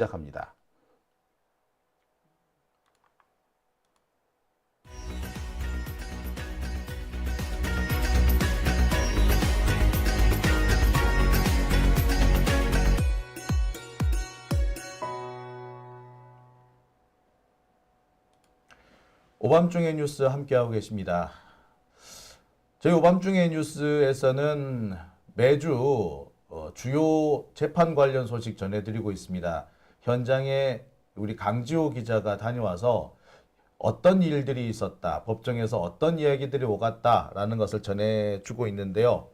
시작합니다. 오밤중의 뉴스 함께하고 계십니다. 저희 오밤중의 뉴스에서는 매주 주요 재판 관련 소식 전해드리고 있습니다. 현장에 우리 강지호 기자가 다녀와서 어떤 일들이 있었다, 법정에서 어떤 이야기들이 오갔다라는 것을 전해주고 있는데요.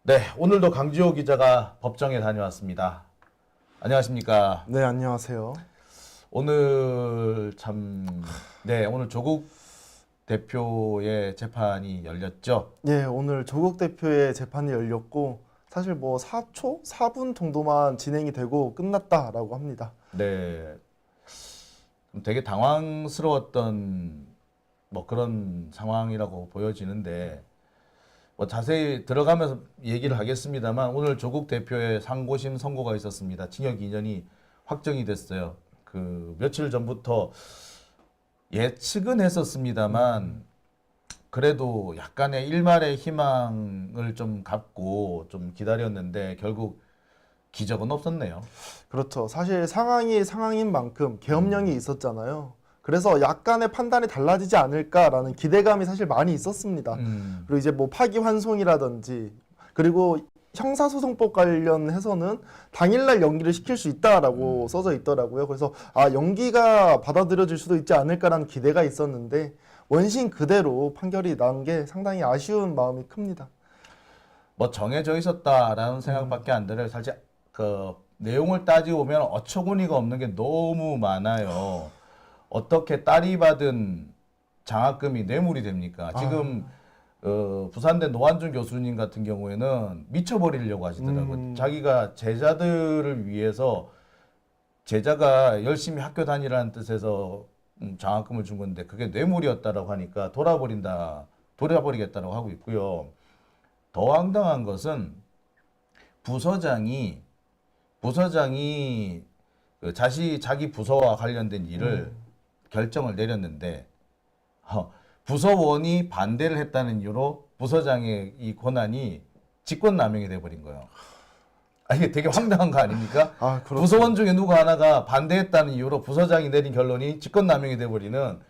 네, 오늘도 강지호 기자가 법정에 다녀왔습니다. 안녕하십니까? 네, 안녕하세요. 오늘 오늘 조국 대표의 재판이 열렸죠. 예, 오늘 조국 대표의 재판이 열렸고 사실 뭐 4분 정도만 진행이 되고 끝났다라고 합니다. 네, 되게 당황스러웠던 그런 상황이라고 보여지는데 자세히 들어가면서 얘기를 하겠습니다만 오늘 조국 대표의 상고심 선고가 있었습니다. 징역 2년이 확정이 됐어요. 며칠 전부터 예측은 했었습니다만 그래도 약간의 일말의 희망을 좀 갖고 좀 기다렸는데 결국 기적은 없었네요. 그렇죠. 사실 상황이 상황인 만큼 계엄령이 있었잖아요. 그래서 약간의 판단이 달라지지 않을까라는 기대감이 사실 많이 있었습니다. 그리고 이제 뭐 파기환송이라든지 그리고 형사소송법 관련해서는 당일날 연기를 시킬 수 있다라고 써져 있더라고요. 그래서 연기가 받아들여질 수도 있지 않을까라는 기대가 있었는데 원심 그대로 판결이 난 게 상당히 아쉬운 마음이 큽니다. 정해져 있었다라는 생각밖에 안 들어요. 사실 내용을 따지고 보면 어처구니가 없는 게 너무 많아요. 어떻게 딸이 받은 장학금이 뇌물이 됩니까? 지금 부산대 노한준 교수님 같은 경우에는 미쳐버리려고 하시더라고요. 자기가 제자들을 위해서 제자가 열심히 학교 다니라는 뜻에서 장학금을 준 건데 그게 뇌물이었다라고 하니까 돌아버리겠다라고 하고 있고요. 더 황당한 것은 부서장이 자기 부서와 관련된 일을 결정을 내렸는데 부서원이 반대를 했다는 이유로 부서장의 이 권한이 직권남용이 돼버린 거예요. 이게 되게 황당한 거 아닙니까? 그렇죠. 부서원 중에 누구 하나가 반대했다는 이유로 부서장이 내린 결론이 직권남용이 돼버리는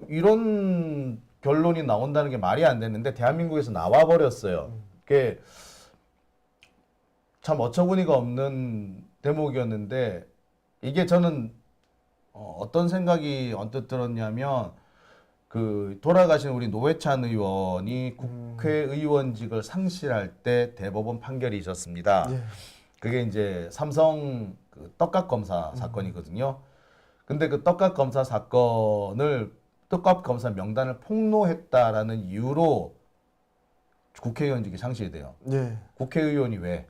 이런 결론이 나온다는 게 말이 안 되는데 대한민국에서 나와버렸어요. 그게 참 어처구니가 없는 대목이었는데 이게 저는 어떤 생각이 언뜻 들었냐면 돌아가신 우리 노회찬 의원이 국회의원직을 상실할 때 대법원 판결이 있었습니다. 예. 그게 이제 삼성 떡값 검사 사건이거든요. 근데 떡값 검사 사건을 떡값 검사 명단을 폭로했다라는 이유로 국회의원직이 상실이 돼요. 예. 국회의원이 왜?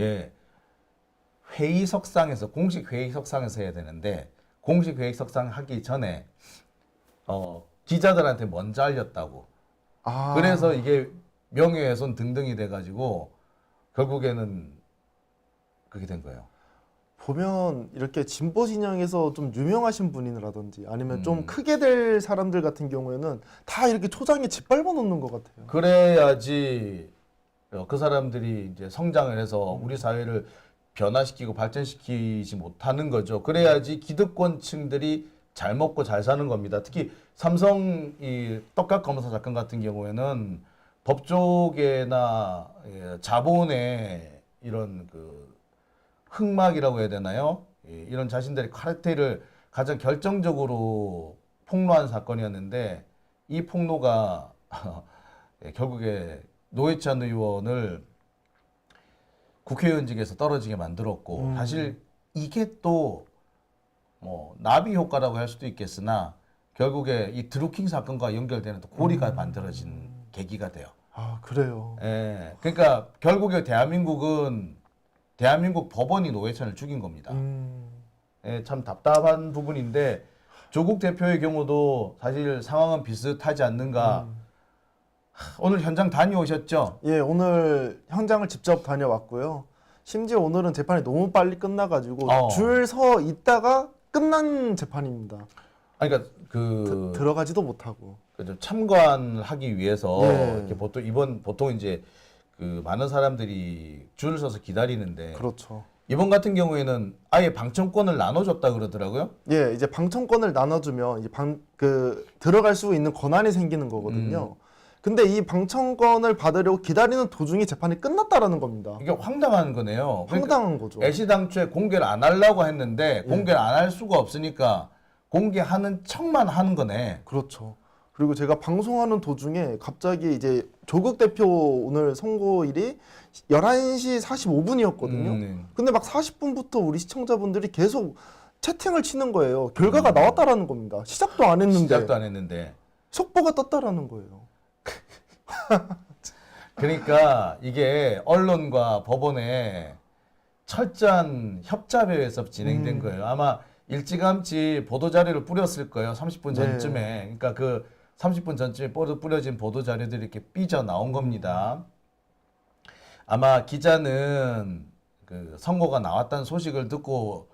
예. 회의석상에서 공식 회의석상에서 해야 되는데 공식 회의석상 하기 전에 기자들한테 먼저 알렸다고. 그래서 이게 명예훼손 등등이 돼가지고 결국에는 그렇게 된 거예요. 보면 이렇게 진보 진영에서 좀 유명하신 분이라든지 아니면 좀 크게 될 사람들 같은 경우에는 다 이렇게 초장에 짓밟아 놓는 것 같아요. 그래야지 그 사람들이 이제 성장을 해서 우리 사회를 변화시키고 발전시키지 못하는 거죠. 그래야지 기득권층들이 잘 먹고 잘 사는 겁니다. 특히 삼성 이 떡값 검사 사건 같은 경우에는 법조계나 자본의 이런 흑막이라고 해야 되나요? 이런 자신들의 카르텔을 가장 결정적으로 폭로한 사건이었는데 이 폭로가 결국에 노회찬 의원을 국회의원직에서 떨어지게 만들었고 사실 이게 또 나비 효과라고 할 수도 있겠으나 결국에 이 드루킹 사건과 연결되는 또 고리가 만들어진 계기가 돼요. 그래요. 예, 그러니까 결국에 대한민국 법원이 노회찬을 죽인 겁니다. 예, 참 답답한 부분인데 조국 대표의 경우도 사실 상황은 비슷하지 않는가. 오늘 현장 다녀오셨죠? 예, 오늘 현장을 직접 다녀왔고요. 심지어 오늘은 재판이 너무 빨리 끝나가지고 어. 줄 서 있다가 끝난 재판입니다. 아니, 그러니까 그 들어가지도 못하고. 좀 참관하기 위해서 네. 이렇게 보통 이제 그 많은 사람들이 줄을 서서 기다리는데 그렇죠. 이번 같은 경우에는 아예 방청권을 나눠줬다 그러더라고요. 예, 이제 방청권을 나눠주면 이제 들어갈 수 있는 권한이 생기는 거거든요. 근데 이 방청권을 받으려고 기다리는 도중에 재판이 끝났다라는 겁니다. 이게 황당한 거네요. 황당한 거죠. 애시당초에 공개를 안 하려고 했는데 공개를 안 할 수가 없으니까 공개하는 척만 하는 거네. 그렇죠. 그리고 제가 방송하는 도중에 갑자기 이제 조국 대표 오늘 선고일이 11시 45분이었거든요. 근데 막 40분부터 우리 시청자분들이 계속 채팅을 치는 거예요. 결과가 나왔다라는 겁니다. 시작도 안 했는데. 속보가 떴다라는 거예요. 그러니까 이게 언론과 법원의 철저한 협잡에서 진행된 거예요. 아마 일찌감치 보도 자료를 뿌렸을 거예요. 30분 전쯤에. 그러니까 그 30분 전쯤에 뿌려진 보도 자료들이 이렇게 삐져 나온 겁니다. 아마 기자는 그 선고가 나왔다는 소식을 듣고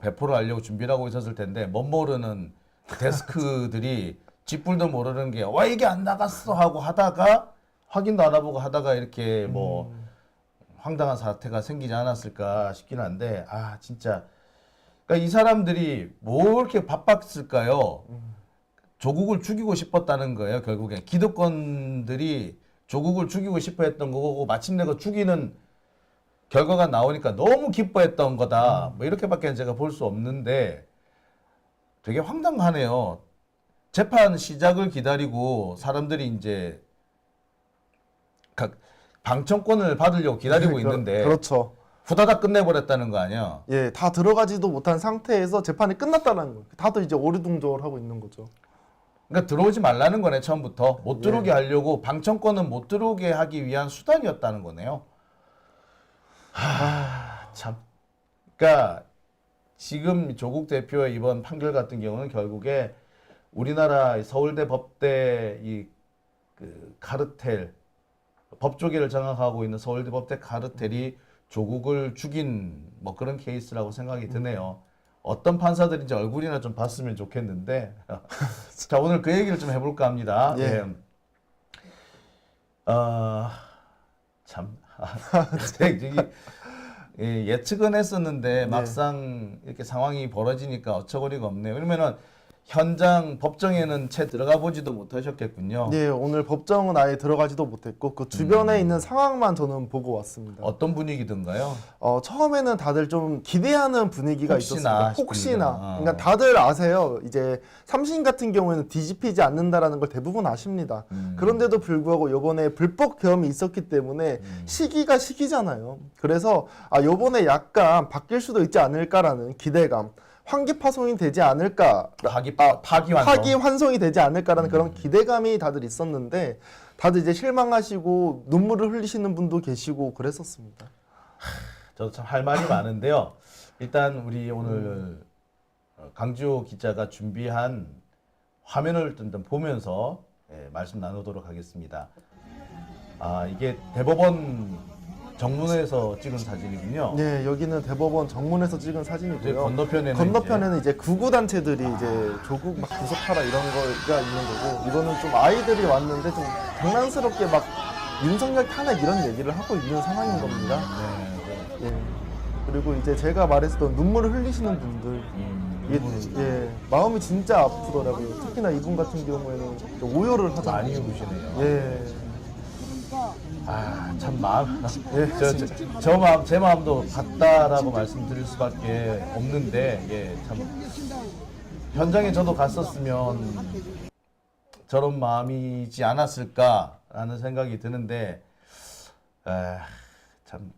배포를 하려고 준비를 하고 있었을 텐데 못 모르는 데스크들이 쥐뿔도 모르는 게 와 이게 안 나갔어 하고 하다가 확인도 안 해보고 하다가 이렇게 뭐 황당한 사태가 생기지 않았을까 싶긴 한데 아 진짜 그러니까 이 사람들이 뭐 이렇게 바빴을까요? 조국을 죽이고 싶었다는 거예요. 결국엔 기득권들이 조국을 죽이고 싶어 했던 거고 마침내 그 죽이는 결과가 나오니까 너무 기뻐했던 거다. 뭐 이렇게밖에 제가 볼 수 없는데 되게 황당하네요. 재판 시작을 기다리고 사람들이 이제 각 방청권을 받으려고 기다리고 있는데 그렇죠. 후다닥 끝내버렸다는 거 아니야? 예, 다 들어가지도 못한 상태에서 재판이 끝났다는 거예요. 다들 이제 오리둥절 하고 있는 거죠. 그러니까 들어오지 말라는 거네 처음부터 못 들어오게 하려고 방청권은 못 들어오게 하기 위한 수단이었다는 거네요. 참. 그러니까 지금 조국 대표의 이번 판결 같은 경우는 결국에 우리나라 서울대 법대 그 카르텔 법조계를 장악하고 있는 서울대 법대 카르텔이 조국을 죽인 뭐 그런 케이스라고 생각이 드네요. 어떤 판사들인지 얼굴이나 좀 봤으면 좋겠는데 자 오늘 그 얘기를 좀 해볼까 합니다. 예. 참 예측은 했었는데 막상 이렇게 상황이 벌어지니까 어처구니가 없네요. 그러면은 현장 법정에는 채 들어가 보지도 못하셨겠군요. 네, 오늘 법정은 아예 들어가지도 못했고 그 주변에 있는 상황만 저는 보고 왔습니다. 어떤 분위기든가요? 처음에는 다들 좀 기대하는 분위기가 있었습니다. 혹시나. 그러니까 다들 아세요. 이제 삼심 같은 경우에는 뒤집히지 않는다라는 걸 대부분 아십니다. 그런데도 불구하고 이번에 불법 계엄이 있었기 때문에 시기가 시기잖아요. 그래서 이번에 약간 바뀔 수도 있지 않을까라는 기대감. 환기파송이 되지 않을까, 파기환송이 되지 않을까라는 그런 기대감이 다들 있었는데 다들 이제 실망하시고 눈물을 흘리시는 분도 계시고 그랬었습니다. 저도 참 할 말이 많은데요. 일단 우리 오늘 강지호 기자가 준비한 화면을 일단 보면서 말씀 나누도록 하겠습니다. 이게 대법원 정문에서 찍은 사진이군요. 네, 여기는 대법원 정문에서 찍은 사진이고요. 건너편에는 이제 구구 단체들이 이제 조국 막 구속하라 이런 거가 있는 거고, 이거는 좀 아이들이 왔는데 좀 장난스럽게 막 윤석열 탄핵 이런 얘기를 하고 있는 상황인 겁니다. 예. 그리고 이제 제가 말했었던 눈물을 흘리시는 분들, 이게 마음이 진짜 아프더라고요. 특히나 이분 같은 경우에는 오열을 하잖아요. 많이 우시네요. 예. 참 마음, 저 마음, 제 마음도 같다라고 말씀드릴 수밖에 없는데, 참 현장에 저도 갔었으면 저런 마음이지 않았을까라는 생각이 드는데, 참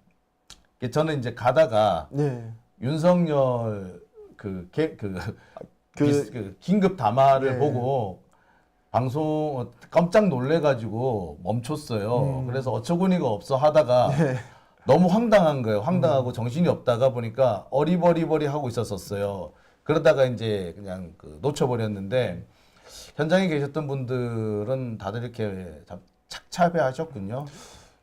저는 이제 가다가 윤석열 그 긴급 담화를 보고. 방송 깜짝 놀래가지고 멈췄어요. 그래서 어처구니가 없어 하다가 너무 황당한 거예요. 황당하고 정신이 없다가 보니까 어리버리버리 하고 있었어요. 그러다가 이제 그냥 놓쳐버렸는데 현장에 계셨던 분들은 다들 이렇게 참 착잡해 하셨군요.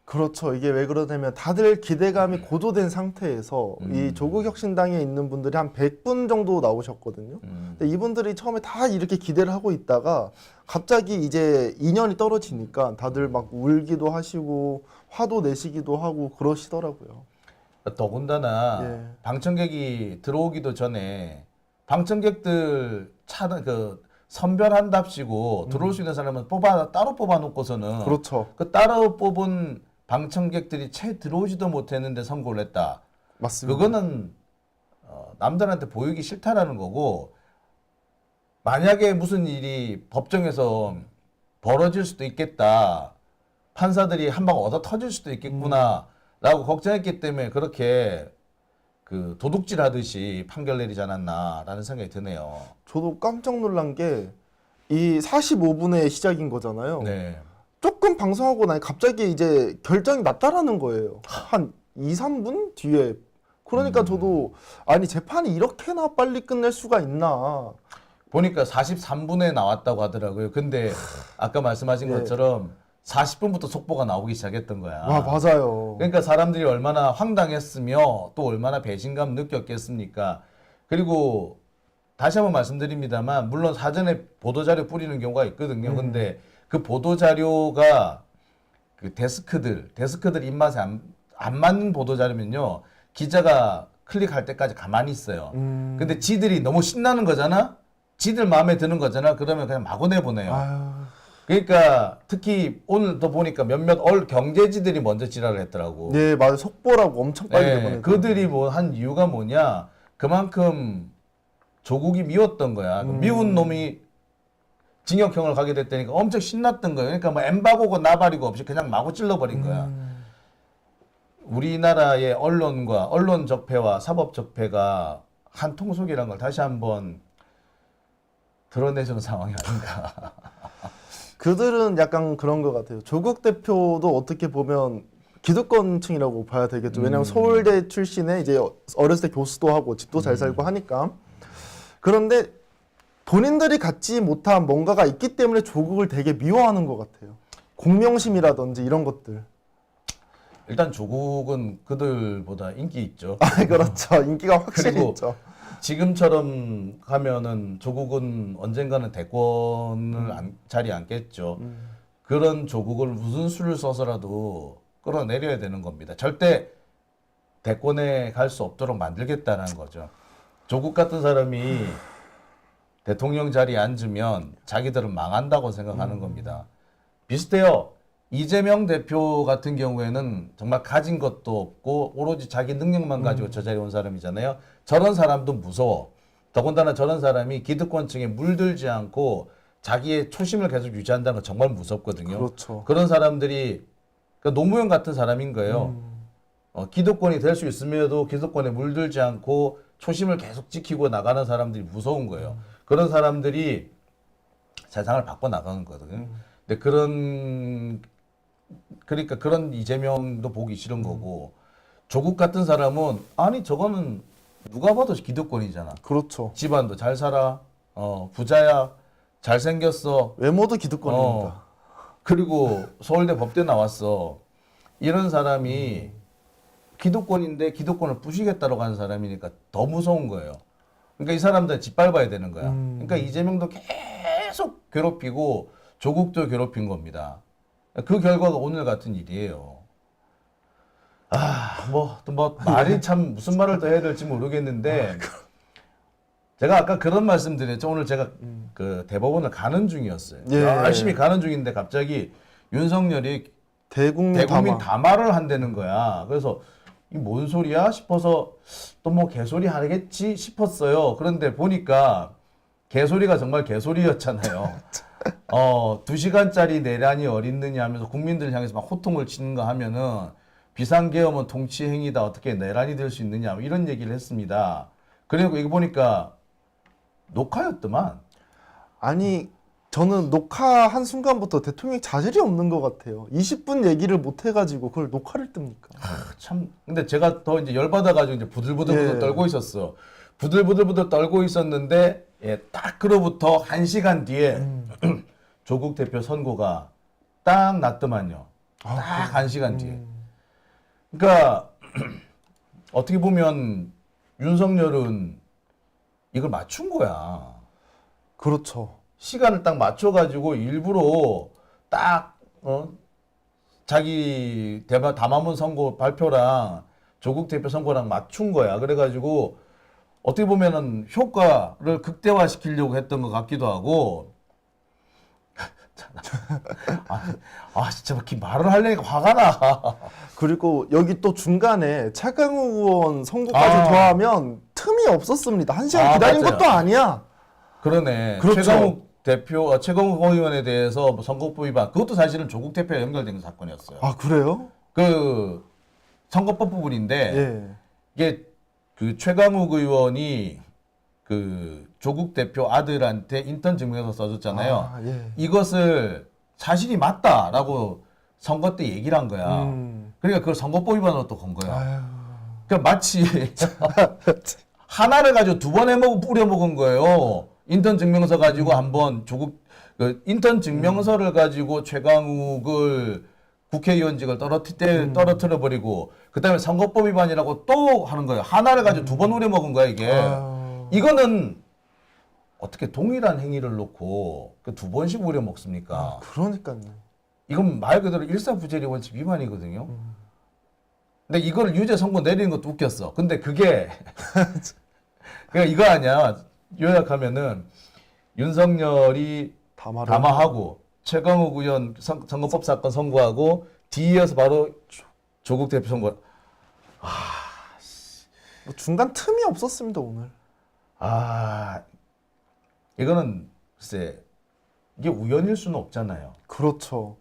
그렇죠. 이게 왜 그러냐면 다들 기대감이 고조된 상태에서 이 조국혁신당에 있는 분들이 한 100분 정도 나오셨거든요. 근데 이분들이 처음에 다 이렇게 기대를 하고 있다가 갑자기 이제 인연이 떨어지니까 다들 막 울기도 하시고 화도 내시기도 하고 그러시더라고요. 더군다나 예. 방청객이 들어오기도 전에 방청객들 차는 그 선별한답시고 들어올 수 있는 사람은 따로 뽑아놓고서는 그렇죠. 그 따로 뽑은 방청객들이 채 들어오지도 못했는데 선고를 했다. 맞습니다. 그거는 남들한테 보이기 싫다라는 거고, 만약에 무슨 일이 법정에서 벌어질 수도 있겠다, 판사들이 한 방 얻어 터질 수도 있겠구나라고 걱정했기 때문에 그렇게 그 도둑질 하듯이 판결 내리지 않았나라는 생각이 드네요. 저도 깜짝 놀란 게 이 45분에 시작인 거잖아요. 네. 조금 방송하고 나니 갑자기 이제 결정이 났다라는 거예요. 한 2, 3분 뒤에. 그러니까 저도 아니 재판이 이렇게나 빨리 끝낼 수가 있나. 보니까 43분에 나왔다고 하더라고요. 근데 아까 말씀하신 네. 것처럼 40분부터 속보가 나오기 시작했던 거야. 와 맞아요. 그러니까 사람들이 얼마나 황당했으며 또 얼마나 배신감 느꼈겠습니까? 그리고 다시 한번 말씀드립니다만, 물론 사전에 보도자료 뿌리는 경우가 있거든요. 근데 그 보도자료가 그 데스크들 입맛에 안 맞는 보도자료면요, 기자가 클릭할 때까지 가만히 있어요. 근데 지들이 너무 신나는 거잖아? 지들 마음에 드는 거잖아? 그러면 그냥 마구 내보내요. 아유. 그러니까 특히 오늘도 보니까 몇몇 경제지들이 먼저 지랄을 했더라고. 네 맞아요. 속보라고 엄청 빨리 내보내고. 그들이 뭐 한 이유가 뭐냐? 그만큼 조국이 미웠던 거야. 미운 놈이 징역형을 가게 됐다니까 엄청 신났던 거예요. 그러니까 뭐 엠바고고 나발이고 없이 그냥 마구 찔러버린 거야. 우리나라의 언론 적폐와 사법 적폐가 한 통속이라는 걸 다시 한번 드러내주는 상황이 아닌가. 그들은 약간 그런 것 같아요. 조국 대표도 어떻게 보면 기득권층이라고 봐야 되겠죠. 왜냐하면 서울대 출신에 이제 어렸을 때 교수도 하고 집도 잘 살고 하니까. 그런데 본인들이 갖지 못한 뭔가가 있기 때문에 조국을 되게 미워하는 것 같아요. 공명심이라든지 이런 것들. 일단 조국은 그들보다 인기 있죠. 아, 그렇죠. 인기가 확실히 그리고 있죠. 지금처럼 가면은 조국은 언젠가는 대권을 자리에 앉겠죠. 그런 조국을 무슨 수를 써서라도 끌어내려야 되는 겁니다. 절대 대권에 갈 수 없도록 만들겠다는 거죠. 조국 같은 사람이 대통령 자리에 앉으면 자기들은 망한다고 생각하는 겁니다. 비슷해요. 이재명 대표 같은 경우에는 정말 가진 것도 없고 오로지 자기 능력만 가지고 저 자리에 온 사람이잖아요. 저런 사람도 무서워. 더군다나 저런 사람이 기득권층에 물들지 않고 자기의 초심을 계속 유지한다는 건 정말 무섭거든요. 그렇죠. 그런 사람들이 그러니까 노무현 같은 사람인 거예요. 기득권이 될 수 있음에도 기득권에 물들지 않고 초심을 계속 지키고 나가는 사람들이 무서운 거예요. 그런 사람들이 세상을 바꿔 나가는 거거든요. 근데 그러니까 그런 이재명도 보기 싫은 거고, 조국 같은 사람은 아니 저거는 누가 봐도 기득권이잖아. 그렇죠. 집안도 잘 살아, 부자야, 잘생겼어, 외모도 기득권입니다. 그리고 서울대 법대 나왔어. 이런 사람이 기득권인데 기득권을 부시겠다고 하는 사람이니까 더 무서운 거예요. 그러니까 이 사람들 짓밟아야 되는 거야. 그러니까 이재명도 계속 괴롭히고 조국도 괴롭힌 겁니다. 그 결과가 오늘 같은 일이에요. 뭐 말이 참 무슨 말을 더 해야 될지 모르겠는데, 제가 아까 그런 말씀드렸죠. 오늘 제가 그 대법원을 가는 중이었어요. 예. 열심히 가는 중인데 갑자기 윤석열이 대국민 담화. 담화를 한다는 거야. 그래서 이 뭔 소리야 싶어서 또 뭐 개소리 하겠지 싶었어요. 그런데 보니까 개소리가 정말 개소리였잖아요. 2시간짜리 내란이 어딨느냐 하면서 국민들 향해서 막 호통을 치는 거 하면은 비상계엄은 통치행위다. 어떻게 내란이 될 수 있느냐. 이런 얘기를 했습니다. 그리고 이거 보니까 녹화였더만. 아니 저는 녹화한 순간부터 대통령이 자질이 없는 것 같아요. 20분 얘기를 못 해가지고 그걸 녹화를 뜹니까? 참, 근데 제가 더 이제 열받아가지고 이제 부들부들 예. 떨고 있었어. 부들부들 떨고 있었는데, 예, 딱 그로부터 1시간 뒤에 조국 대표 선고가 딱 났더만요. 딱 1시간 뒤에. 그러니까 어떻게 보면 윤석열은 이걸 맞춘 거야. 그렇죠. 시간을 딱 맞춰가지고 일부러 딱 자기 담화문 선거 발표랑 조국 대표 선거랑 맞춘 거야. 그래가지고 어떻게 보면은 효과를 극대화시키려고 했던 것 같기도 하고. 진짜 막 말을 하려니까 화가 나. 그리고 여기 또 중간에 차강호 의원 선거까지 더하면 틈이 없었습니다. 1시간 기다린 맞아요. 것도 아니야. 그러네. 그렇죠. 최강욱 의원에 대해서 뭐 선거법 위반, 그것도 사실은 조국 대표에 연결된 사건이었어요. 아, 그래요? 그 선거법 부분인데 예. 이게 그 최강욱 의원이 그 조국 대표 아들한테 인턴 증명서 써줬잖아요. 아, 예. 이것을 사실이 맞다라고 선거 때 얘기를 한 거야. 그러니까 그걸 선거법 위반으로 또 건 거야. 아유. 그러니까 마치 하나를 가지고 2번 뿌려 먹은 거예요. 인턴 증명서 가지고 한번 그 인턴 증명서를 가지고 최강욱을 국회의원직을 떨어뜨려 버리고 그다음에 선거법 위반이라고 또 하는 거예요. 하나를 가지고 2번 우려 먹은 거야 이게. 이거는 어떻게 동일한 행위를 놓고 그 2번씩 우려 먹습니까? 그러니까요. 이건 말 그대로 일사부재리 원칙 위반이거든요. 근데 이걸 유죄 선고 내리는 것도 웃겼어. 근데 그게 그냥 이거 아니야. 요약하면은 윤석열이 담화하고 최강욱 의원 선거법 사건 선고하고 뒤이어서 바로 조국 대표 선거. 뭐 중간 틈이 없었습니다, 오늘. 이거는 글쎄 이게 우연일 수는 없잖아요. 그렇죠.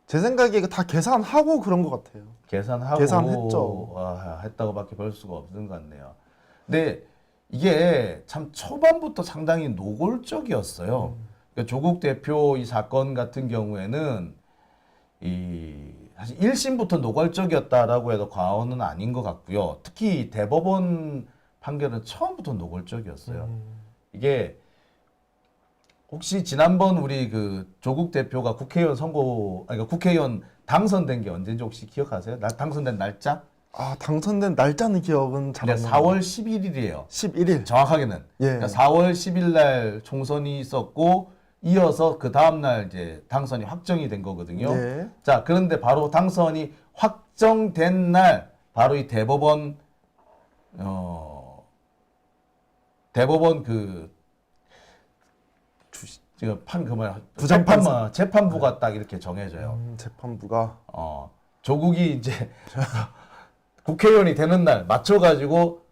제 생각에 이거 다 계산하고 그런 것 같아요. 계산했죠. 했다고밖에 볼 수가 없는 것 같네요. 근데 이게 참 초반부터 상당히 노골적이었어요. 그러니까 조국 대표 이 사건 같은 경우에는 사실 1심부터 노골적이었다라고 해도 과언은 아닌 것 같고요. 특히 대법원 판결은 처음부터 노골적이었어요. 이게 혹시 지난번 우리 그 조국 대표가 국회의원 당선된 게 언제인지 혹시 기억하세요? 당선된 날짜? 당선된 날짜는 기억은 잘 안 나요. 4월 11일이에요. 11일. 정확하게는. 예. 그러니까 4월 10일 날 총선이 있었고 이어서 그 다음 날 이제 당선이 확정이 된 거거든요. 예. 자, 그런데 바로 당선이 확정된 날 바로 이 대법원 그 지금 재판부가 딱 이렇게 정해져요. 재판부가 조국이 이제 국회의원이 되는 날 맞춰가지고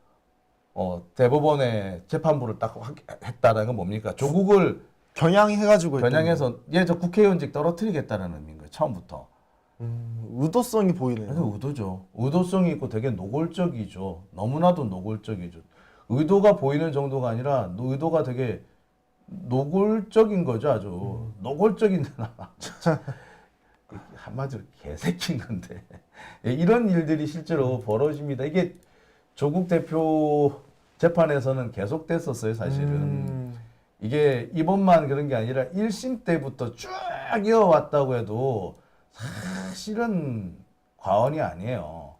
대법원에 재판부를 딱 했다는 건 뭡니까? 조국을 겨냥해가지고 겨냥해서 저 국회의원직 떨어뜨리겠다는 의미인 거예요. 처음부터. 의도성이 보이네요. 그래서 의도죠. 의도성이 있고 되게 노골적이죠. 너무나도 노골적이죠. 의도가 보이는 정도가 아니라 의도가 되게 노골적인 거죠. 아주 노골적인 한마디로 개새끼인 건데 이런 일들이 실제로 벌어집니다. 이게 조국 대표 재판에서는 계속됐었어요. 사실은 이게 이번만 그런 게 아니라 1심 때부터 쭉 이어왔다고 해도 사실은 과언이 아니에요.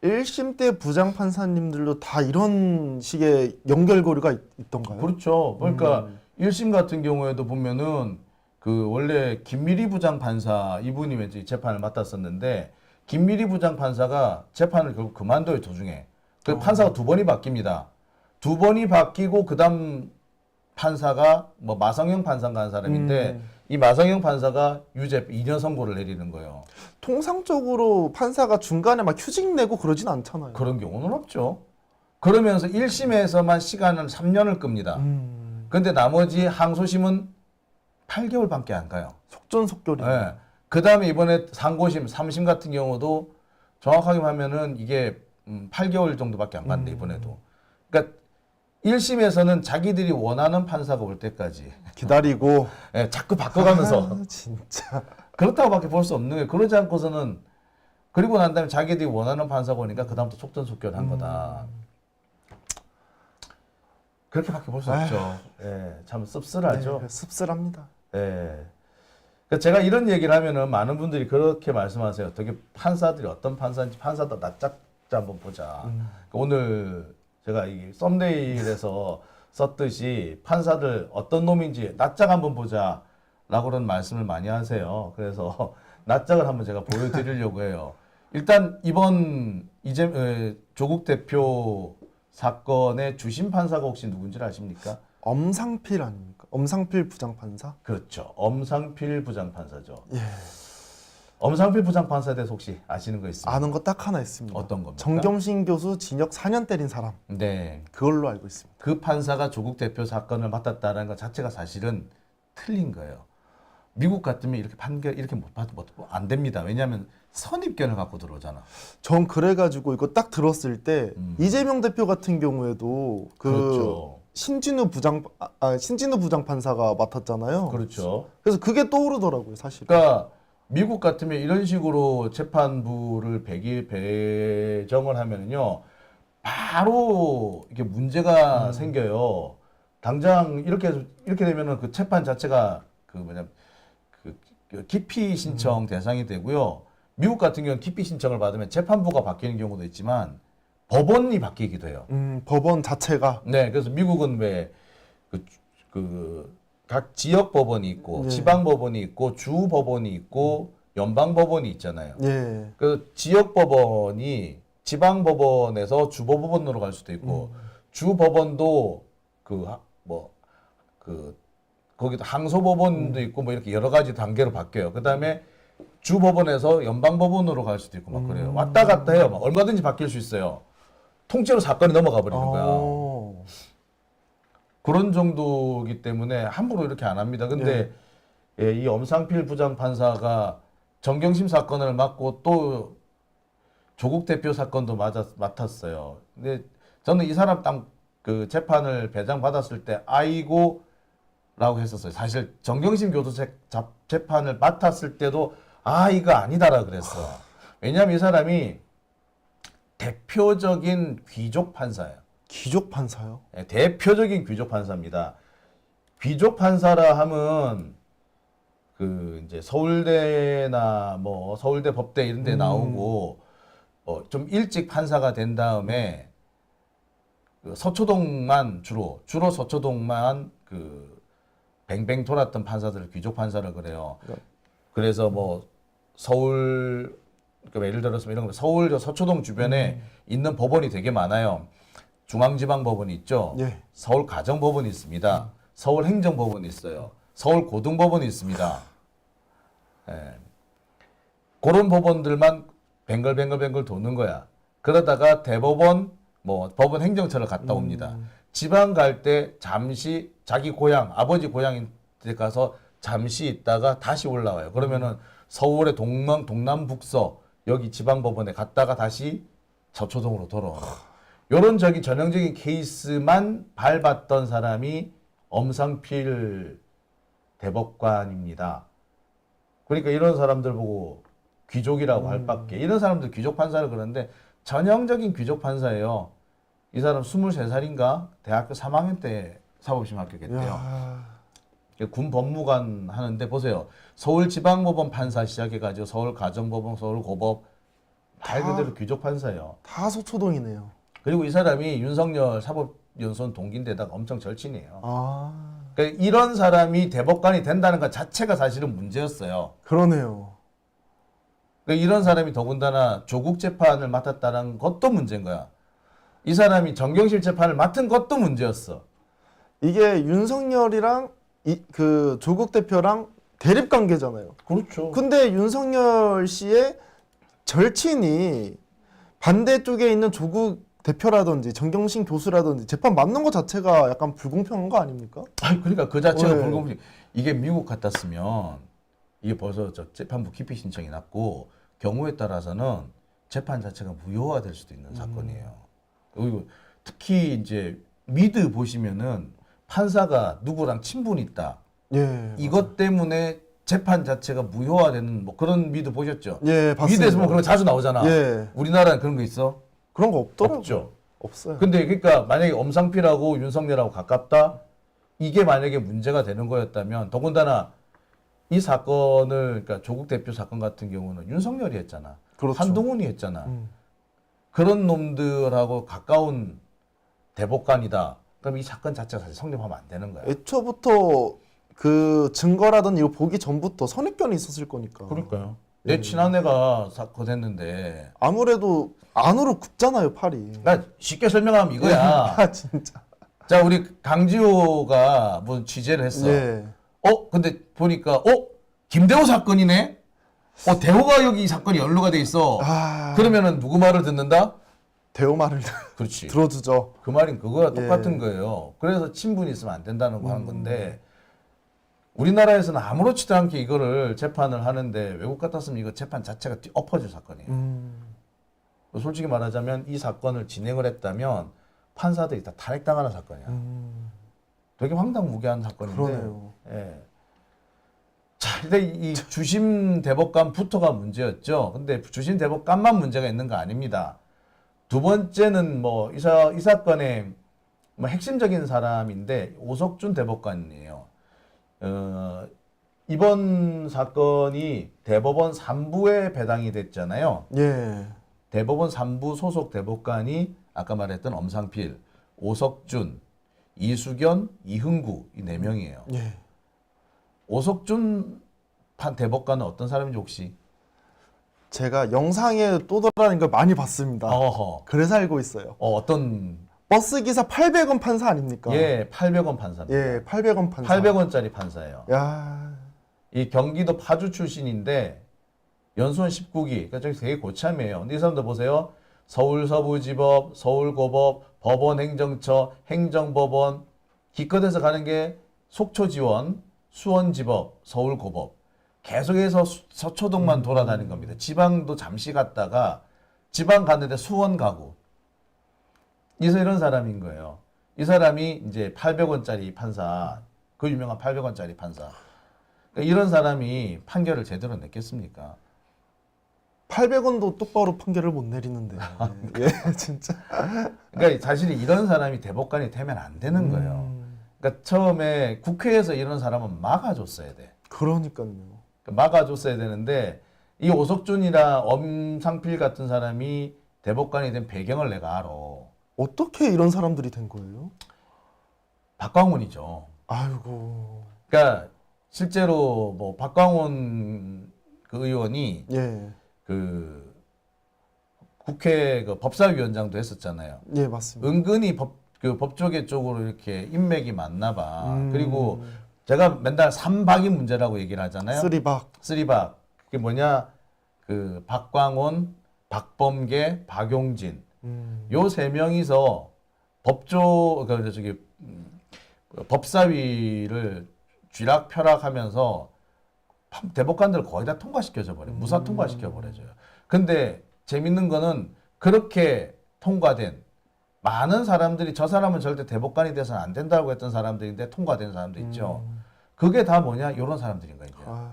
1심 때 부장판사님들도 다 이런 식의 연결고리가 있던가요? 그렇죠. 그러니까 1심 같은 경우에도 보면은 그 원래 김미리 부장판사 이분이 왠지 재판을 맡았었는데 김미리 부장판사가 재판을 결국 그만둬요. 도중에. 그 판사가 2번이 바뀝니다. 2번이 바뀌고 그다음 판사가 뭐 마성영 판사가 한 사람인데 이 마성영 판사가 유죄 2년 선고를 내리는 거예요. 통상적으로 판사가 중간에 막 휴직 내고 그러진 않잖아요. 그런 경우는 없죠. 그러면서 1심에서만 시간을 3년을 끕니다. 근데 나머지 항소심은 8개월밖에 안 가요. 속전속결이. 네. 그 다음에 이번에 상고심, 3심 같은 경우도 정확하게 하면은 이게 8개월 정도밖에 안 간대, 이번에도. 그러니까 1심에서는 자기들이 원하는 판사가 올 때까지 기다리고. 네, 자꾸 바꿔가면서. 진짜. 그렇다고밖에 볼 수 없는 거예요. 그러지 않고서는 그리고 난 다음에 자기들이 원하는 판사가 오니까 그 다음부터 속전속결 한 거다. 그렇게밖에 볼 수 없죠. 예, 참 씁쓸하죠. 네, 씁쓸합니다. 예. 그러니까 제가 이런 얘기를 하면은 많은 분들이 그렇게 말씀하세요. 되게 판사들이 어떤 판사인지 판사도 낯짝자 한번 보자. 오늘 제가 이 썸네일에서 썼듯이 판사들 어떤 놈인지 낯짝 한번 보자라고는 말씀을 많이 하세요. 그래서 낯짝을 한번 제가 보여드리려고 해요. 일단 이번 조국 대표 사건의 주심 판사가 혹시 누군지 아십니까? 엄상필 아닙니까? 엄상필 부장판사? 그렇죠. 엄상필 부장판사죠. 예. 엄상필 부장판사에 대해서 혹시 아시는 거 있습니까? 아는 거 딱 하나 있습니다. 어떤 겁니까? 정경심 교수 징역 4년 때린 사람. 네. 그걸로 알고 있습니다. 그 판사가 조국 대표 사건을 맡았다는 것 자체가 사실은 틀린 거예요. 미국 같으면 이렇게 판결 이렇게 못 받고 안 됩니다. 왜냐하면 선입견을 갖고 들어오잖아. 전 그래가지고 이거 딱 들었을 때 이재명 대표 같은 경우에도 그 그렇죠. 신진우 부장판사가 맡았잖아요. 그렇죠. 그래서 그게 떠오르더라고요, 사실. 그러니까 미국 같으면 이런 식으로 재판부를 배정을 하면요, 바로 이게 문제가 생겨요. 당장 이렇게 되면은 그 재판 자체가 그 기피 신청 대상이 되고요. 미국 같은 경우는 기피 신청을 받으면 재판부가 바뀌는 경우도 있지만 법원이 바뀌기도 해요. 법원 자체가. 네, 그래서 미국은 왜 각 지역 법원이 있고 네. 지방 법원이 있고 주 법원이 있고 연방 법원이 있잖아요. 예. 그 지역 법원이 지방 법원에서 주 법원으로 갈 수도 있고 주 법원도 거기도 항소 법원도 있고 뭐 이렇게 여러 가지 단계로 바뀌어요. 그다음에 주 법원에서 연방 법원으로 갈 수도 있고 막 그래요. 왔다 갔다 해요. 막 얼마든지 바뀔 수 있어요. 통째로 사건이 넘어가 버리는 거야. 그런 정도이기 때문에 함부로 이렇게 안 합니다. 근데 예, 이 엄상필 부장판사가 정경심 사건을 맡고 또 조국 대표 사건도 맡았어요. 근데 저는 이 사람 그 재판을 배정받았을 때 아이고 라고 했었어요. 사실 정경심 교수 재판을 맡았을 때도 이거 아니다라 그랬어. 왜냐하면 이 사람이 대표적인 귀족 판사예요. 귀족 판사요? 네, 대표적인 귀족 판사입니다. 귀족 판사라 하면 그 이제 서울대나 뭐 서울대 법대 이런 데 나오고 좀 일찍 판사가 된 다음에 그 서초동만 주로 서초동만 그 뱅뱅 돌았던 판사들을 귀족 판사를 그래요. 그래서 뭐 서울 그러니까 예를 들어서 이런 거 서울 서초동 주변에 있는 법원이 되게 많아요. 중앙지방법원이 있죠. 예. 서울 가정법원이 있습니다. 서울 행정법원이 있어요. 서울 고등법원이 있습니다. 예. 그런 법원들만 뱅글뱅글 도는 거야. 그러다가 대법원, 뭐 법원 행정처를 갔다 옵니다. 지방 갈 때 잠시 자기 고향, 아버지 고향인 데 가서 잠시 있다가 다시 올라와요. 그러면은 서울의 동남북서 여기 지방법원에 갔다가 다시 서초동으로 돌아오는 요런 전형적인 케이스만 밟았던 사람이 엄상필 대법관입니다. 그러니까 이런 사람들 보고 귀족이라고 할 밖에 이런 사람들 귀족 판사를 그러는데 전형적인 귀족 판사예요. 이 사람 23살인가 대학교 3학년 때 사법시험 합격했대요. 군 법무관 하는데 보세요. 서울지방법원 판사 시작해가지고 서울가정법원, 서울고법 말 그대로 귀족 판사예요. 다 서초동이네요. 그리고 이 사람이 윤석열 사법연수원 동기인데다가 엄청 절친이에요. 아, 그러니까 이런 사람이 대법관이 된다는 것 자체가 사실은 문제였어요. 그러네요. 그러니까 이런 사람이 더군다나 조국 재판을 맡았다는 것도 문제인 거야. 이 사람이 정경심 재판을 맡은 것도 문제였어. 이게 윤석열이랑 그 조국 대표랑 대립 관계잖아요. 그렇죠. 근데 윤석열 씨의 절친이 반대쪽에 있는 조국 대표라든지 정경심 교수라든지 재판 맞는 것 자체가 약간 불공평한 거 아닙니까? 아니 그러니까 그 자체가 네. 불공평. 이게 미국 같았으면 이게 벌써 재판부 기피 신청이 났고 경우에 따라서는 재판 자체가 무효화될 수도 있는 사건이에요. 그리고 특히 이제 미드 보시면은 판사가 누구랑 친분이 있다. 예. 이것 때문에 재판 자체가 무효화되는 뭐 그런 미드 보셨죠? 예, 봤습니다. 미드에서 뭐 그런 거 자주 나오잖아. 예. 우리나라는 그런 거 있어? 그런 거 없더라고요. 없죠. 없어요. 근데 그러니까 만약에 엄상필하고 윤석열하고 가깝다? 이게 만약에 문제가 되는 거였다면 더군다나 이 사건을 그러니까 조국 대표 사건 같은 경우는 윤석열이 했잖아. 그렇죠. 한동훈이 했잖아. 그런 놈들하고 가까운 대법관이다. 그럼 이 사건 자체가 사실 성립하면 안 되는 거야. 애초부터 그 증거라든 이거 보기 전부터 선입견이 있었을 거니까. 그러니까요. 내 친한 애가 사건 했는데. 아무래도 안으로 굽잖아요, 팔이. 그러니까 쉽게 설명하면 이거야. 아, 진짜. 자, 우리 강지호가 무슨 취재를 했어. 예. 근데 보니까, 김대호 사건이네? 대호가 여기 이 사건이 연루가 돼 있어. 아, 그러면은 누구 말을 듣는다? 대호 말을 그렇지. 들어주죠. 그 말인 그거랑 똑같은 예. 거예요. 그래서 친분이 있으면 안 된다는 거 하는 건데, 우리나라에서는 아무렇지도 않게 이거를 재판을 하는데, 외국 같았으면 이거 재판 자체가 엎어질 사건이에요. 솔직히 말하자면 이 사건을 진행을 했다면 판사들이 다 탄핵당하는 사건이야. 되게 황당무계한 사건인데. 그러네요. 예. 자, 근데 이 주심 대법관부터가 문제였죠. 근데 주심 대법관만 문제가 있는 거 아닙니다. 두 번째는 뭐 이 사건의 뭐 핵심적인 사람인데 오석준 대법관이에요. 이번 사건이 대법원 3부에 배당이 됐잖아요. 예. 대법원 3부 소속 대법관이 아까 말했던 엄상필, 오석준, 이수견, 이흥구 이 4명이에요. 예. 오석준 대법관은 어떤 사람인지 혹시? 제가 영상에 떠돌아다니는 걸 많이 봤습니다. 어허. 그래서 알고 있어요. 어떤? 버스 기사 800원 판사 아닙니까? 예, 800원 판사입니다. 예, 800원 판사. 800원짜리 판사예요. 야, 이 경기도 파주 출신인데 연수원 19기, 그러니까 저기 되게 고참이에요. 근데 이 사람들 보세요. 서울서부지법, 서울고법, 법원행정처, 행정법원, 기껏해서 가는 게 속초지원, 수원지법, 서울고법. 계속해서 서초동만 돌아다닌 겁니다. 지방도 잠시 갔다가 지방 갔는데 수원 가고. 이런 사람인 거예요. 이 사람이 이제 800원짜리 판사, 그 유명한 800원짜리 판사. 그러니까 이런 사람이 판결을 제대로 냈겠습니까? 800원도 똑바로 판결을 못 내리는데. 예, 진짜. 그러니까 사실 이런 사람이 대법관이 되면 안 되는 거예요. 그러니까 처음에 국회에서 이런 사람은 막아줬어야 돼. 그러니까요. 막아줬어야 되는데 이 오석준이나 엄상필 같은 사람이 대법관이 된 배경을 내가 알아. 어떻게 이런 사람들이 된 거예요? 박광훈이죠. 아이고. 그러니까 실제로 뭐 박광훈 그 의원이 예. 그 국회 그 법사위원장도 했었잖아요. 예, 맞습니다. 은근히 법조계 쪽으로 이렇게 인맥이 많나 봐. 그리고 제가 맨날 삼박이 문제라고 얘기를 하잖아요. 쓰리박. 쓰리박. 그게 뭐냐? 그 박광훈, 박범계, 박용진. 요 3명이서 법사위를 쥐락펴락하면서 대법관들 거의 다 통과시켜줘 버려. 무사 통과시켜 버려줘요. 근데 재밌는 거는 그렇게 통과된 많은 사람들이 저 사람은 절대 대법관이 돼서는 안 된다고 했던 사람들인데 통과된 사람도 있죠. 그게 다 뭐냐? 이런 사람들인 거예요. 아,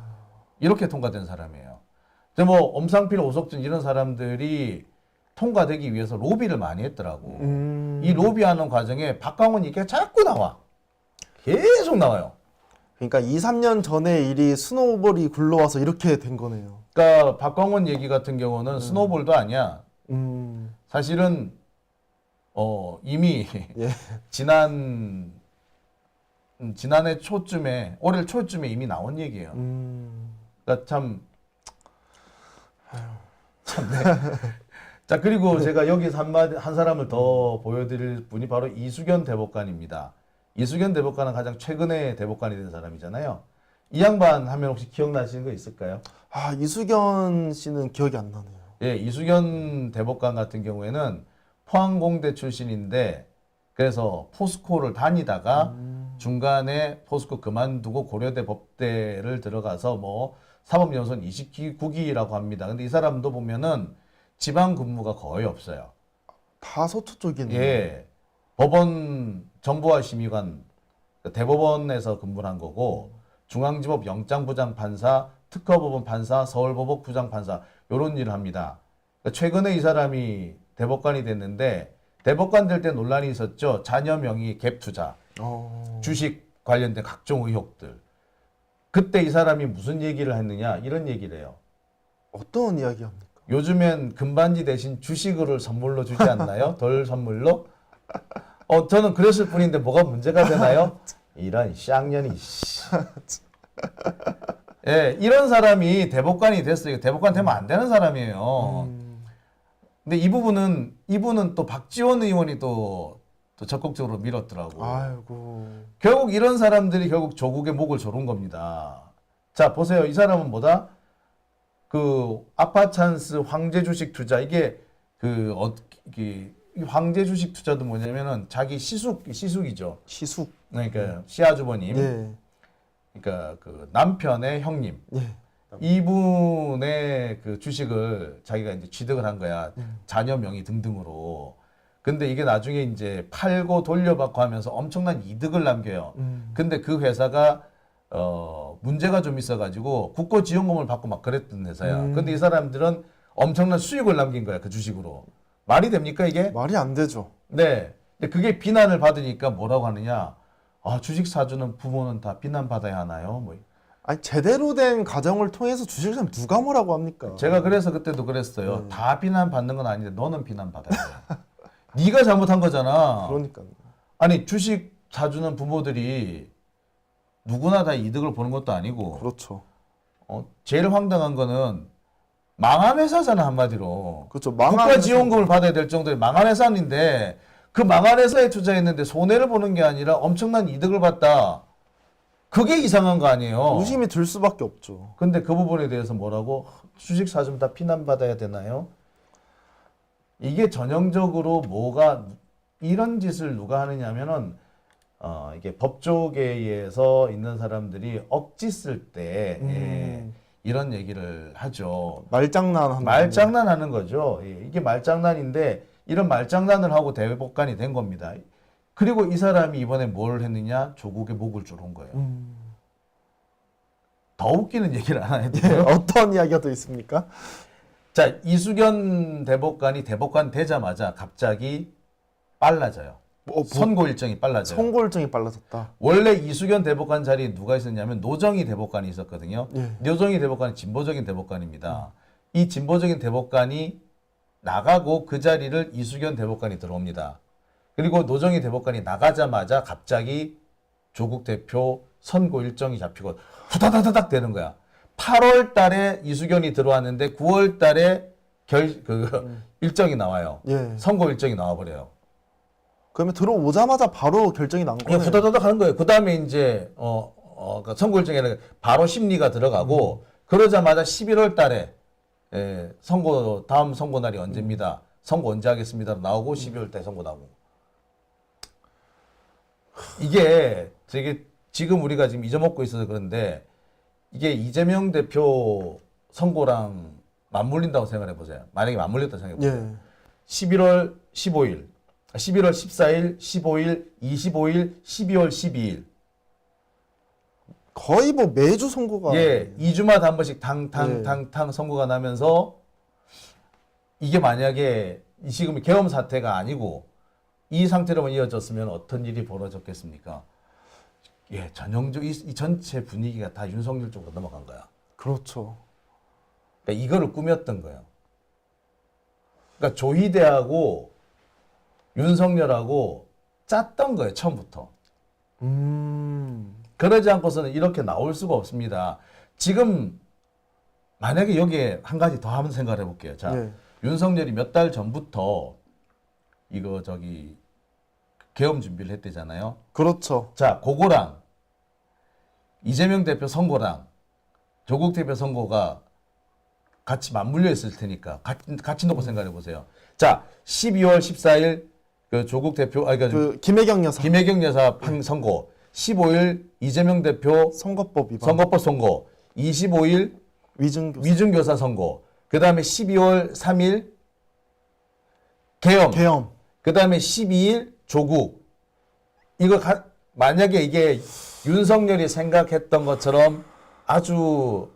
이렇게 통과된 사람이에요. 근데 뭐 엄상필, 오석준 이런 사람들이 통과되기 위해서 로비를 많이 했더라고. 이 로비하는 과정에 박광훈 얘기가 자꾸 나와. 계속 나와요. 그러니까 2, 3년 전에 일이 스노우볼이 굴러와서 이렇게 된 거네요. 그러니까 박광훈 얘기 같은 경우는 스노볼도 아니야. 사실은 이미 예. 지난해 초쯤에 올해 초쯤에 이미 나온 얘기예요. 그러니까 참 네. 자, 그리고 제가 여기서 한 사람을 더 보여드릴 분이 바로 이수견 대법관입니다. 이수견 대법관은 가장 최근에 대법관이 된 사람이잖아요. 이 양반 하면 혹시 기억나시는 거 있을까요? 아, 이수견 씨는 기억이 안 나네요. 예, 이수견 대법관 같은 경우에는 포항공대 출신인데 그래서 포스코를 다니다가 중간에 포스코 그만두고 고려대 법대를 들어가서 뭐 사법연수원 29기라고 합니다. 근데 이 사람도 보면은 지방 근무가 거의 없어요. 다 서초 쪽이네요. 예. 법원 정보화 심의관 대법원에서 근무를 한 거고 중앙지법 영장부장 판사, 특허법원 판사, 서울법원 부장판사 이런 일을 합니다. 최근에 이 사람이 대법관이 됐는데 대법관 될 때 논란이 있었죠. 자녀 명의 갭 투자, 주식 관련된 각종 의혹들. 그때 이 사람이 무슨 얘기를 했느냐 이런 얘기를 해요. 어떤 이야기합니까? 요즘엔 금반지 대신 주식을 선물로 주지 않나요? 덜 선물로? 저는 그랬을 뿐인데 뭐가 문제가 되나요? 이런 쌍년이. 예, 이런 사람이 대법관이 됐어요. 대법관 되면 안 되는 사람이에요. 근데 이분은 또 박지원 의원이 또 적극적으로 밀었더라고. 아이고. 결국 이런 사람들이 결국 조국의 목을 조른 겁니다. 자, 보세요. 이 사람은 뭐다? 그 아파찬스 황제 주식 투자 이게 이 황제 주식 투자도 뭐냐면은 자기 시숙이죠. 시숙. 그러니까 시아주버님. 예. 그러니까 그 남편의 형님. 예. 이분의 그 주식을 자기가 이제 취득을 한 거야. 자녀 명의 등등으로. 근데 이게 나중에 이제 팔고 돌려받고 하면서 엄청난 이득을 남겨요. 근데 그 회사가 문제가 좀 있어가지고 국고지원금을 받고 막 그랬던 회사야. 근데 이 사람들은 엄청난 수익을 남긴 거야. 그 주식으로. 말이 됩니까 이게? 말이 안 되죠. 네. 근데 그게 비난을 받으니까 뭐라고 하느냐. 아, 주식 사주는 부모는 다 비난받아야 하나요? 뭐. 아니 제대로 된 과정을 통해서 주식을 사면 누가 뭐라고 합니까? 제가 그래서 그때도 그랬어요. 다 비난받는 건 아닌데 너는 비난받아야 돼. 네가 잘못한 거잖아. 그러니까요. 아니 주식 사주는 부모들이 누구나 다 이득을 보는 것도 아니고 그렇죠. 제일 황당한 거는 망한 회사잖아 한마디로. 그렇죠. 국가 지원금을 받아야 될 정도의 망한 회사인데 그 망한 회사에 투자했는데 손해를 보는 게 아니라 엄청난 이득을 봤다. 그게 이상한 거 아니에요. 의심이 들 수밖에 없죠. 근데 그 부분에 대해서 뭐라고? 주식 사주면 다 비난받아야 되나요? 이게 전형적으로 뭐가 이런 짓을 누가 하느냐면은 이게 법조계에서 있는 사람들이 억지 쓸 때 이런 얘기를 하죠. 말장난하는 거죠. 예, 이게 말장난인데 이런 말장난을 하고 대법관이 된 겁니다. 그리고 이 사람이 이번에 뭘 했느냐? 조국의 목을 조른 거예요. 더 웃기는 얘기를 하나 해도 돼요? 어떤 이야기가 또 있습니까? 자, 이수견 대법관이 대법관 되자마자 갑자기 빨라져요. 선고 일정이 빨라져요. 선고 일정이 빨라졌다. 원래 이수견 대법관 자리에 누가 있었냐면 노정희 대법관이 있었거든요. 예. 노정희 대법관은 진보적인 대법관입니다. 이 진보적인 대법관이 나가고 그 자리를 이수견 대법관이 들어옵니다. 그리고 노정희 대법관이 나가자마자 갑자기 조국 대표 선고 일정이 잡히고 후다다다닥 되는 거야. 8월 달에 이수견이 들어왔는데 9월 달에 일정이 나와요. 예. 선고 일정이 나와버려요. 그러면 들어오자마자 바로 결정이 난 거예요. 후다다닥 하는 거예요. 그 다음에 이제, 그러니까 선고 일정에 바로 심리가 들어가고, 그러자마자 11월 달에, 다음 선고 날이 언제입니다. 선고 언제 하겠습니다. 나오고 12월 달에 선고 나오고. 이게 되게 지금 우리가 지금 잊어먹고 있어서 그런데, 이게 이재명 대표 선고랑 맞물린다고 생각해 보세요. 만약에 맞물렸다 생각해 보세요. 예. 11월 15일, 11월 14일, 15일, 25일, 12월 12일. 거의 뭐 매주 선고가. 예, 2주마다 한 번씩 탕탕탕탕 선고가 나면서 이게 만약에 지금 계엄 사태가 아니고 이 상태로만 이어졌으면 어떤 일이 벌어졌겠습니까? 예, 이 전체 분위기가 다 윤석열 쪽으로 넘어간 거야. 그렇죠. 그러니까 이거를 꾸몄던 거예요. 그러니까 조희대하고 윤석열하고 짰던 거예요, 처음부터. 그러지 않고서는 이렇게 나올 수가 없습니다. 지금 만약에 여기에 한 가지 더 한번 생각을 해볼게요. 자, 네. 윤석열이 몇 달 전부터 계엄 준비를 했대잖아요. 그렇죠. 자, 그거랑 이재명 대표 선거랑 조국 대표 선거가 같이 맞물려 있을 테니까 같이 놓고 생각해 보세요. 자, 12월 14일 그 조국 대표 김혜경 여사 선거, 15일 이재명 대표 선거법 위반 선거법 선거, 25일 위증교사 선거, 그 다음에 12월 3일 계엄. 그 다음에 12일 조국. 만약에 이게 윤석열이 생각했던 것처럼 아주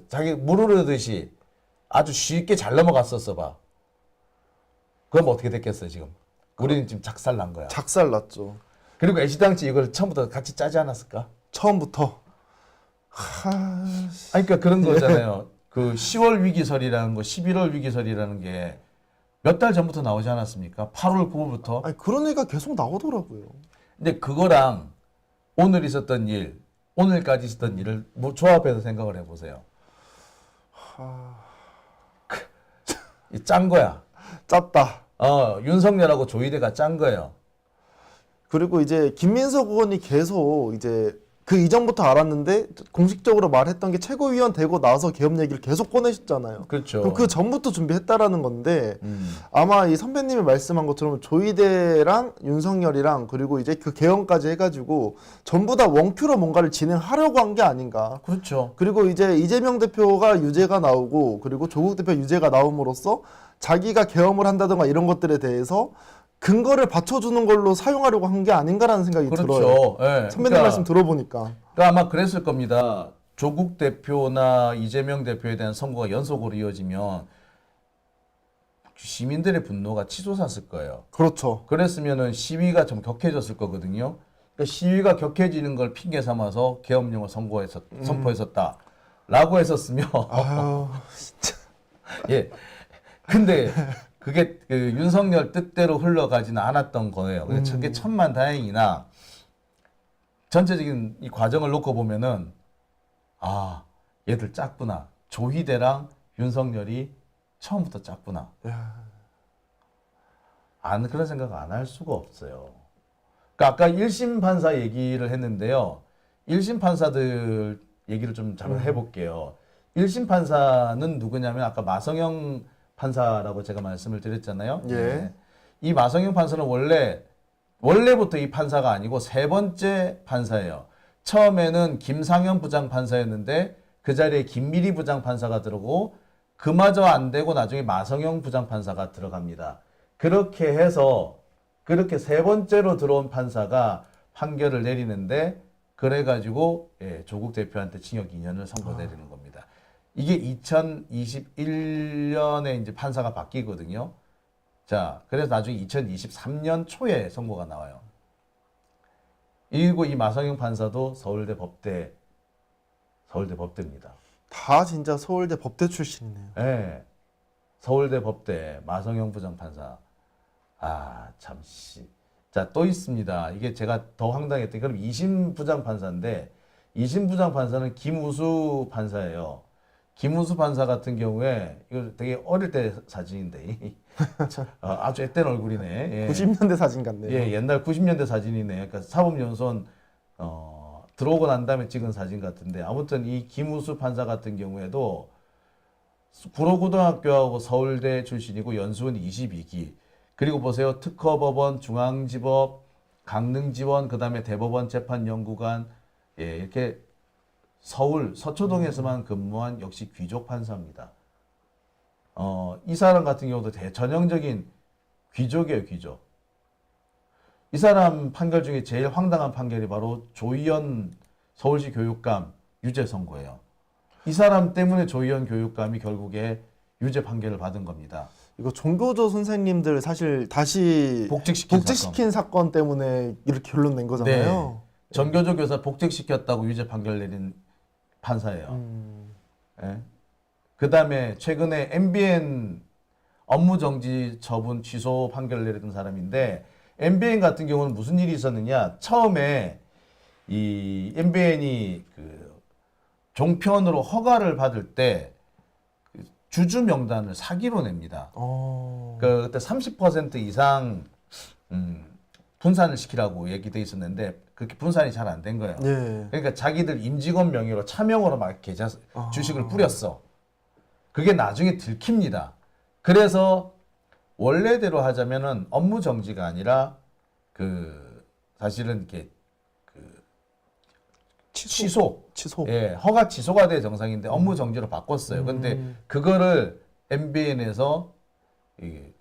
자기 물 흐르듯이 아주 쉽게 잘 넘어갔었어 봐. 그럼 어떻게 됐겠어요, 지금? 우리는 지금 작살 난 거야. 작살 났죠. 그리고 애시당초 이걸 처음부터 같이 짜지 않았을까? 처음부터. 아니, 그러니까 그런 거잖아요. 그 10월 위기설이라는 거, 11월 위기설이라는 게 몇 달 전부터 나오지 않았습니까? 8월, 9월부터. 아니 그런 얘기가 계속 나오더라고요. 근데 그거랑 오늘 있었던 일, 오늘까지 있었던 일을 뭐 조합해서 생각을 해보세요. 이 짠 거야. 짰다. 윤석열하고 조희대가 짠 거예요. 그리고 이제 김민석 의원이 계속 이제 그 이전부터 알았는데 공식적으로 말했던 게 최고위원 되고 나서 계엄 얘기를 계속 꺼내셨잖아요. 그렇죠. 그럼 그 전부터 준비했다라는 건데 아마 이 선배님이 말씀한 것처럼 조희대랑 윤석열이랑 그리고 이제 그 계엄까지 해가지고 전부 다 원큐로 뭔가를 진행하려고 한 게 아닌가. 그렇죠. 그리고 이제 이재명 대표가 유죄가 나오고 그리고 조국 대표 유죄가 나옴으로써 자기가 계엄을 한다든가 이런 것들에 대해서 근거를 받쳐주는 걸로 사용하려고 한 게 아닌가라는 생각이 들어요. 그렇죠. 예. 선배님 그러니까 말씀 들어보니까. 그러니까 아마 그랬을 겁니다. 조국 대표나 이재명 대표에 대한 선고가 연속으로 이어지면 시민들의 분노가 치솟았을 거예요. 그렇죠. 그랬으면은 시위가 좀 격해졌을 거거든요. 그러니까 시위가 격해지는 걸 핑계 삼아서 계엄령을 선포했었다라고 했었으면 아유, 진짜. 예. 근데 그게 그 윤석열 뜻대로 흘러가지는 않았던 거예요. 근데 그게 천만 다행이나 전체적인 이 과정을 놓고 보면은 아, 얘들 짰구나. 조희대랑 윤석열이 처음부터 짰구나. 그런 생각 안 할 수가 없어요. 그러니까 아까 1심 판사 얘기를 했는데요. 1심 판사들 얘기를 좀 잠깐 해볼게요. 1심 판사는 누구냐면 아까 마성영 판사라고 제가 말씀을 드렸잖아요. 예. 네. 이 마성영 판사는 원래부터 이 판사가 아니고 세 번째 판사예요. 처음에는 김상현 부장판사였는데 그 자리에 김미리 부장판사가 들어오고 그마저 안 되고 나중에 마성영 부장판사가 들어갑니다. 그렇게 해서 그렇게 세 번째로 들어온 판사가 판결을 내리는데 그래가지고 조국 대표한테 징역 2년을 선고 내리는 겁니다. 이게 2021년에 이제 판사가 바뀌거든요. 자, 그래서 나중에 2023년 초에 선고가 나와요. 그리고 이 마성영 판사도 서울대 법대입니다. 다 진짜 서울대 법대 출신이네요. 네. 서울대 법대 마성영 부장판사. 잠시. 자, 또 있습니다. 이게 제가 더 황당했던 게 그럼 2심 부장판사인데 2심 부장판사는 김우수 판사예요. 김우수 판사 같은 경우에 이거 되게 어릴 때 사진인데 아주 앳된 얼굴이네. 예. 90년대 사진 같네요. 예, 옛날 90년대 사진이네. 그러니까 사법연수원 들어오고 난 다음에 찍은 사진 같은데 아무튼 이 김우수 판사 같은 경우에도 구로고등학교하고 서울대 출신이고 연수원 22기. 그리고 보세요. 특허법원, 중앙지법, 강릉지원, 그다음에 대법원 재판연구관 이렇게 서울 서초동에서만 근무한 역시 귀족 판사입니다. 이 사람 같은 경우도 대전형적인 귀족이에요, 귀족. 이 사람 판결 중에 제일 황당한 판결이 바로 조희연 서울시 교육감 유죄 선고예요. 이 사람 때문에 조희연 교육감이 결국에 유죄 판결을 받은 겁니다. 이거 종교조 선생님들 사실 다시 복직시킨 사건 때문에 이렇게 결론 낸 거잖아요. 네. 전교조 교사 복직시켰다고 유죄 판결 내린 판사예요. 예. 그 다음에 최근에 MBN 업무정지 처분 취소 판결을 내렸던 사람인데 MBN 같은 경우는 무슨 일이 있었느냐. 처음에 이 MBN이 그 종편으로 허가를 받을 때 주주 명단을 사기로 냅니다. 그때 30% 이상 분산을 시키라고 얘기돼 있었는데 그렇게 분산이 잘 안 된 거예요. 예. 그러니까 자기들 임직원 명의로 차명으로 막 계좌 주식을 뿌렸어. 그게 나중에 들킵니다. 그래서 원래대로 하자면은 업무 정지가 아니라 그 사실은 이렇게 그 취소. 예, 허가 취소가 돼 정상인데 업무 정지로 바꿨어요. 근데 그거를 MBN에서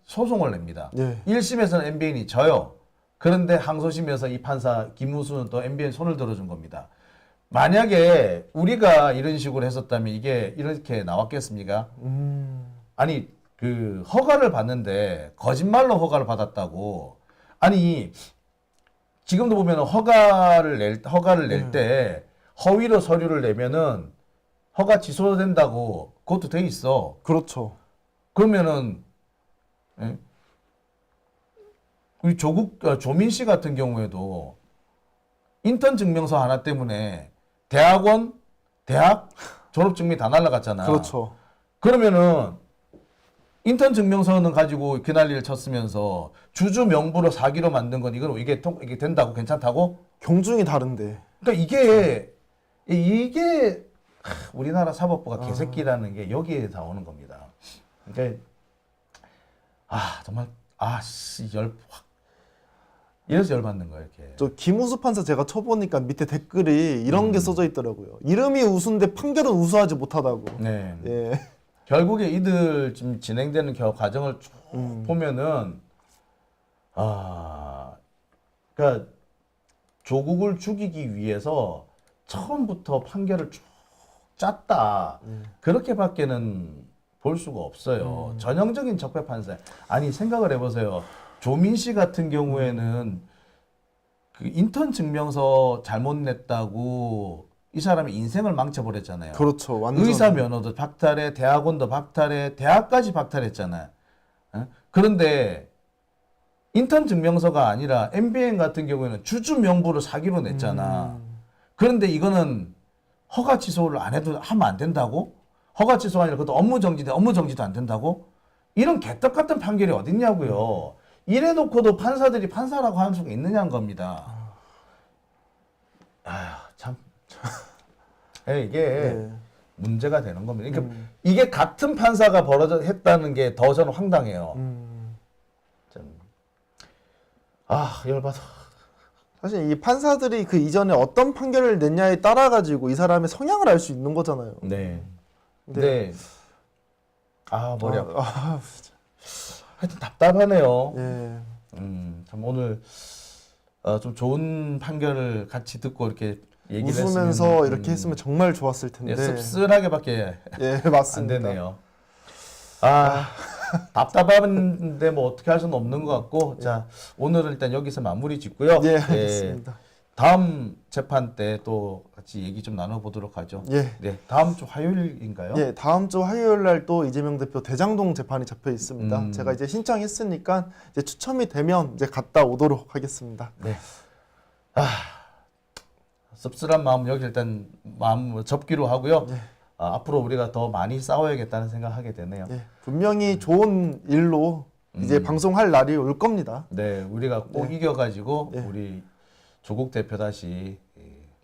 소송을 냅니다. 예. 1심에서는 MBN이 져요. 그런데 항소심에서 이 판사 김우수는 또 MBN 손을 들어준 겁니다. 만약에 우리가 이런 식으로 했었다면 이게 이렇게 나왔겠습니까? 아니 그 허가를 받는데 거짓말로 허가를 받았다고. 아니 지금도 보면 허가를 낼 때 허위로 서류를 내면은 허가 취소된다고 그것도 돼 있어. 그렇죠. 그러면은 예? 우리 조민 씨 같은 경우에도 인턴 증명서 하나 때문에 대학 졸업 증명이 다 날라갔잖아. 그렇죠. 그러면은 인턴 증명서는 가지고 그 난리를 쳤으면서 주주 명부로 사기로 만든 건 이게 된다고 괜찮다고? 경중이 다른데. 그러니까 이게 우리나라 사법부가 개새끼라는 게 여기에 다 오는 겁니다. 그러니까 정말 이래서 열받는 거예요, 이렇게. 저 김우수 판사 제가 쳐보니까 밑에 댓글이 이런 게 써져 있더라고요. 이름이 우수인데 판결은 우수하지 못하다고. 네. 예. 결국에 이들 지금 진행되는 과정을 쭉 보면은 그러니까 조국을 죽이기 위해서 처음부터 판결을 쭉 짰다. 그렇게밖에는 볼 수가 없어요. 전형적인 적폐 판사. 아니 생각을 해보세요. 조민 씨 같은 경우에는 그 인턴 증명서 잘못 냈다고 이 사람의 인생을 망쳐버렸잖아요. 그렇죠. 완전. 의사 면허도 박탈해, 대학원도 박탈해, 대학까지 박탈했잖아요. 그런데 인턴 증명서가 아니라 MBN 같은 경우에는 주주 명부를 사기로 냈잖아. 그런데 이거는 허가 취소를 안 해도 하면 안 된다고? 허가 취소가 아니라 그것도 업무 정지도 안 된다고? 이런 개떡 같은 판결이 어딨냐고요. 이래놓고도 판사들이 판사라고 하는 수가 있느냐는 겁니다. 참. 이게 네. 문제가 되는 겁니다. 그러니까 이게 같은 판사가 했다는 게 더 저는 황당해요. 좀. 열받아. 사실 이 판사들이 그 이전에 어떤 판결을 냈냐에 따라 가지고 이 사람의 성향을 알 수 있는 거잖아요. 네. 근데 머리 아파. 하여튼 답답하네요. 예. 참 오늘 좀 좋은 판결을 같이 듣고 이렇게 얘기를 웃으면서 했으면, 이렇게 했으면 정말 좋았을 텐데. 씁쓸하게밖에 예, 안 맞습니다. 되네요. 답답한데 뭐 어떻게 할 수는 없는 것 같고, 자 오늘은 일단 여기서 마무리 짓고요. 예, 알겠습니다. 다음 재판 때 또 같이 얘기 좀 나눠보도록 하죠. 예. 네, 다음 주 화요일인가요? 예, 다음 주 화요일 날 또 이재명 대표 대장동 재판이 잡혀 있습니다. 제가 이제 신청했으니까 이제 추첨이 되면 이제 갔다 오도록 하겠습니다. 네. 씁쓸한 마음 여기 일단 마음 접기로 하고요. 예. 앞으로 우리가 더 많이 싸워야겠다는 생각하게 되네요. 예, 분명히 좋은 일로 이제 방송할 날이 올 겁니다. 네, 우리가 꼭 이겨가지고 예. 우리 조국 대표 다시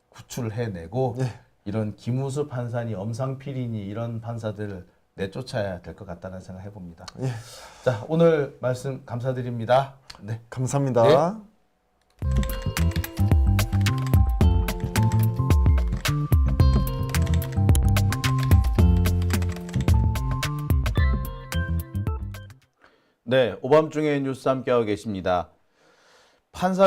구출을 해내고 예. 이런 김우수 판사니 엄상필이니 이런 판사들 내쫓아야 될 것 같다는 생각 해봅니다. 예. 자, 오늘 말씀 감사드립니다. 네. 감사합니다. 네, 오밤중에 뉴스 함께하고 계십니다. 판사들